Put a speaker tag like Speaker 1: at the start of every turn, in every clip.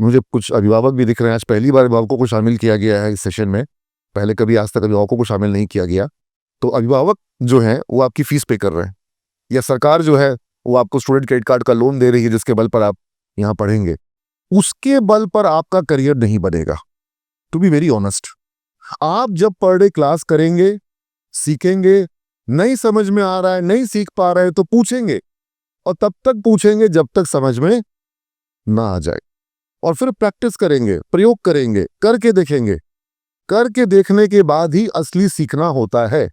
Speaker 1: मुझे कुछ अभिभावक भी दिख रहे हैं, आज पहली बार अभिभावकों को शामिल किया गया है इस सेशन में, पहले कभी आज तक अभिभावकों को शामिल नहीं किया गया। तो अभिभावक जो हैं वो आपकी फीस पे कर रहे हैं, या सरकार जो है वो आपको स्टूडेंट क्रेडिट कार्ड का लोन दे रही है जिसके बल पर आप यहाँ पढ़ेंगे, उसके बल पर आपका करियर नहीं बनेगा। टू बी वेरी ऑनेस्ट, आप जब पर डे क्लास करेंगे, सीखेंगे, नहीं समझ में आ रहा है, नहीं सीख पा रहे हैं तो पूछेंगे, और तब तक पूछेंगे जब तक समझ में ना आ जाए, और फिर प्रैक्टिस करेंगे, प्रयोग करेंगे, करके देखेंगे। करके देखने के बाद ही असली सीखना होता है,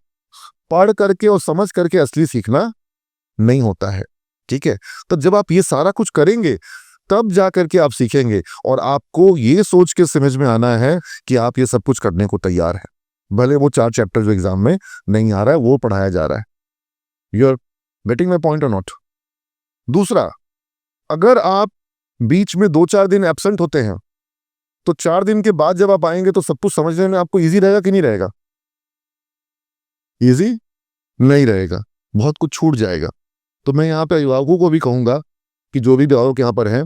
Speaker 1: पढ़ करके और समझ करके असली सीखना नहीं होता है। ठीक है, तब जब आप ये सारा कुछ करेंगे तब जा करके आप सीखेंगे, और आपको ये सोच के समझ में आना है कि आप ये सब कुछ करने को तैयार हैं, भले वो 4 चैप्टर जो एग्जाम में नहीं आ रहा है वो पढ़ाया जा रहा है। You are getting my point और नॉट? दूसरा, अगर आप बीच में 2-4 दिन एब्सेंट होते हैं तो 4 दिन के बाद जब आप आएंगे तो सब कुछ समझने में आपको इजी रहेगा कि नहीं रहेगा? इजी नहीं रहेगा, बहुत कुछ छूट जाएगा। तो मैं यहाँ पे अभिभावकों को भी कहूंगा कि जो भी अभिभावक यहाँ पर हैं,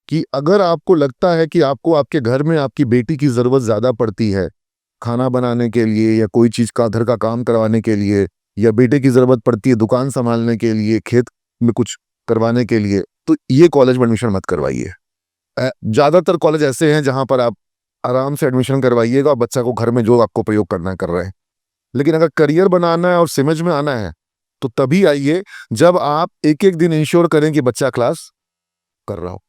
Speaker 1: कि अगर आपको लगता है कि आपको आपके घर में आपकी बेटी की जरूरत ज्यादा पड़ती है खाना बनाने के लिए, या कोई चीज का घर का काम करवाने के लिए, या बेटे की जरूरत पड़ती है दुकान संभालने के लिए, खेत में कुछ करवाने के लिए, तो ये कॉलेज में एडमिशन मत करवाइए। ज्यादातर कॉलेज ऐसे हैं जहां पर आप आराम से एडमिशन करवाइएगा और बच्चा को घर में जो आपको प्रयोग करना है कर रहे हैं। लेकिन अगर करियर बनाना है और समझ में आना है तो तभी आइए जब आप एक एक दिन इंश्योर करें कि बच्चा क्लास कर रहा हो।